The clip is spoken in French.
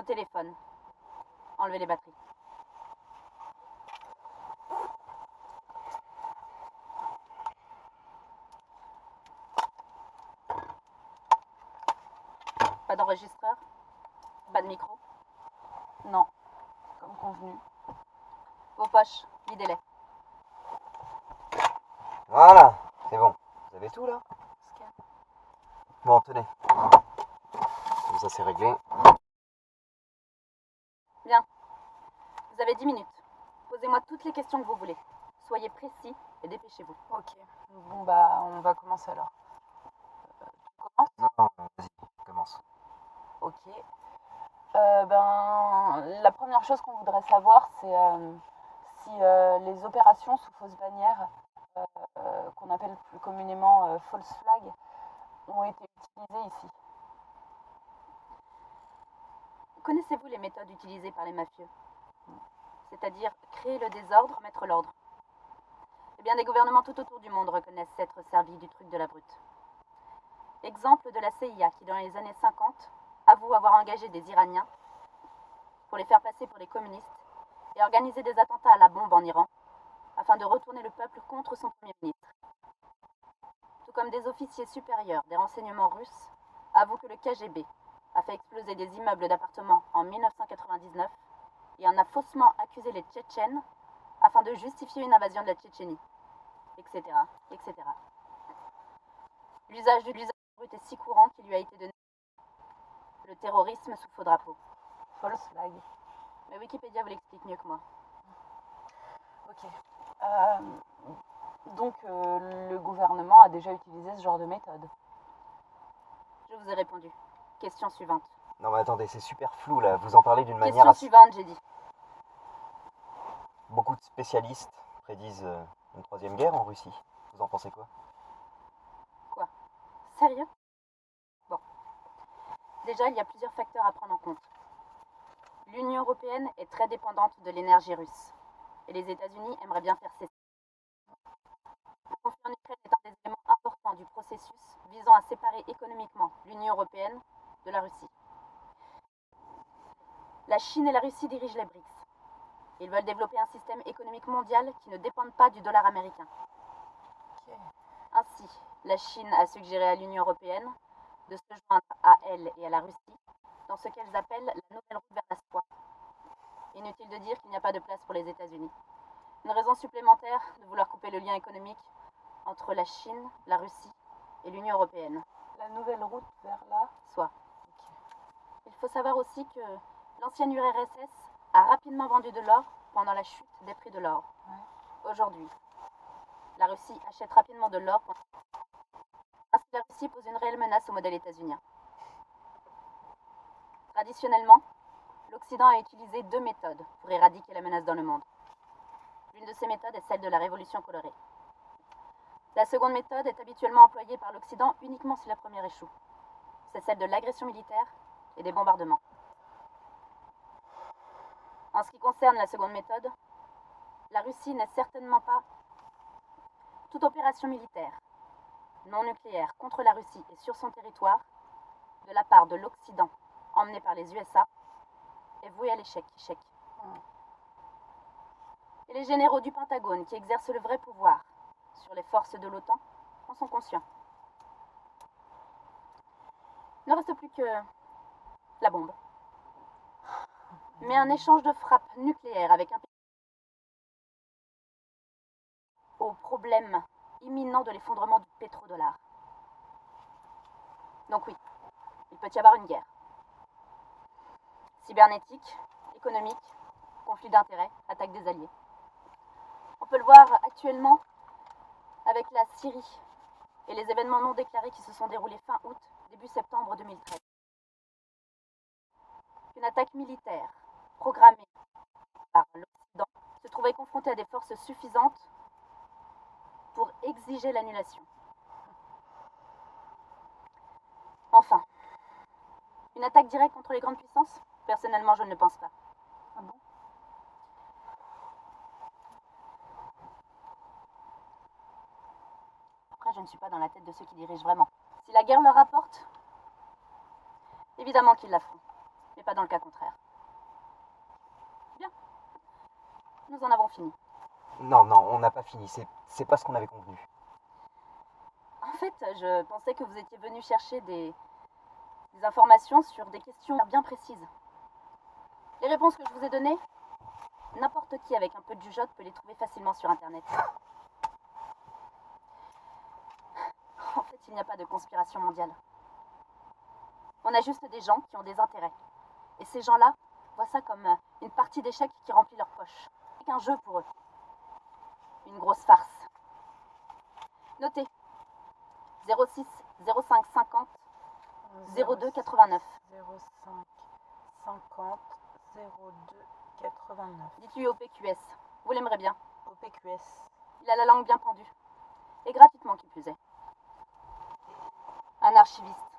Vos téléphones. Enlevez les batteries. Pas d'enregistreur? Pas de micro? Non, comme convenu. Vos poches, videz-les. Voilà, c'est bon. Vous avez tout là? Scan. Bon, tenez. Comme ça, c'est réglé. Bien. Vous avez 10 minutes. Posez-moi toutes les questions que vous voulez. Soyez précis et dépêchez-vous. Ok. Bon, bah, on va commencer alors. Tu commences? Non, vas-y, commence. Ok. La première chose qu'on voudrait savoir, c'est si les opérations sous fausse bannière, qu'on appelle plus communément false flag, ont été utilisées ici. Connaissez-vous les méthodes utilisées par les mafieux? C'est-à-dire créer le désordre, mettre l'ordre. Eh bien, des gouvernements tout autour du monde reconnaissent s'être servis du truc de la brute. Exemple de la CIA qui, dans les années 50, avoue avoir engagé des Iraniens pour les faire passer pour des communistes et organiser des attentats à la bombe en Iran afin de retourner le peuple contre son premier ministre. Tout comme des officiers supérieurs des renseignements russes avouent que le KGB a fait exploser des immeubles d'appartements en 1999 et en a faussement accusé les Tchétchènes afin de justifier une invasion de la Tchétchénie, etc., etc. L'usage du brut est si courant qu'il lui a été donné le terrorisme sous faux drapeau. False flag. Mais Wikipédia vous l'explique mieux que moi. Ok. Donc, le gouvernement a déjà utilisé ce genre de méthode. Je vous ai répondu. Question suivante. Non, mais attendez, c'est super flou là. Vous en parlez d'une manière Question assez... suivante, j'ai dit. Beaucoup de spécialistes prédisent une troisième guerre en Russie. Vous en pensez quoi? Quoi? Sérieux? Bon. Déjà, il y a plusieurs facteurs à prendre en compte. L'Union européenne est très dépendante de l'énergie russe. Et les États-Unis aimeraient bien faire cesser. Le conflit en Ukraine est un des éléments importants du processus visant à séparer économiquement l'Union européenne de la Russie. La Chine et la Russie dirigent les BRICS. Ils veulent développer un système économique mondial qui ne dépende pas du dollar américain. Ok. Ainsi, la Chine a suggéré à l'Union européenne de se joindre à elle et à la Russie dans ce qu'elles appellent la nouvelle route vers la soie. Inutile de dire qu'il n'y a pas de place pour les États-Unis. Une raison supplémentaire de vouloir couper le lien économique entre la Chine, la Russie et l'Union européenne. La nouvelle route vers la Soit. Ok. Il faut savoir aussi que l'ancienne URSS a rapidement vendu de l'or pendant la chute des prix de l'or. Ouais. Aujourd'hui, la Russie achète rapidement de l'or. Ainsi, la Russie pose une réelle menace au modèle états-unien. Traditionnellement, l'Occident a utilisé deux méthodes pour éradiquer la menace dans le monde. L'une de ces méthodes est celle de la révolution colorée. La seconde méthode est habituellement employée par l'Occident uniquement si la première échoue. C'est celle de l'agression militaire et des bombardements. En ce qui concerne la seconde méthode, la Russie n'est certainement pas toute opération militaire non nucléaire contre la Russie et sur son territoire, de la part de l'Occident, emmené par les USA, est vouée à l'échec. Et les généraux du Pentagone qui exercent le vrai pouvoir sur les forces de l'OTAN en sont conscients. Il ne reste plus que la bombe. Mais un échange de frappes nucléaires avec un pays au problème imminent de l'effondrement du pétrodollar. Donc oui, il peut y avoir une guerre. Cybernétique, économique, conflit d'intérêts, attaque des alliés. On peut le voir actuellement avec la Syrie et les événements non déclarés qui se sont déroulés fin août, début septembre 2013. Une attaque militaire programmée par l'Occident se trouvait confrontée à des forces suffisantes pour exiger l'annulation. Enfin, une attaque directe contre les grandes puissances? Personnellement, je ne le pense pas. Ah bon? Après, je ne suis pas dans la tête de ceux qui dirigent vraiment. Si la guerre leur rapporte, évidemment qu'ils la feront. et pas dans le cas contraire. Bien. Nous en avons fini. Non, non, on n'a pas fini. C'est pas ce qu'on avait convenu. En fait, je pensais que vous étiez venu chercher des informations sur des questions bien précises. Les réponses que je vous ai données, n'importe qui avec un peu de jugeote peut les trouver facilement sur Internet. En fait, il n'y a pas de conspiration mondiale. On a juste des gens qui ont des intérêts. Et ces gens-là voient ça comme une partie d'échecs qui remplit leur poche. C'est qu'un jeu pour eux. Une grosse farce. Notez. 06 05 50 02 89. 05 50 02 89. Dites-lui au PQS. Vous l'aimerez bien. Au PQS. Il a la langue bien pendue. Et gratuitement qui plus est. Un archiviste.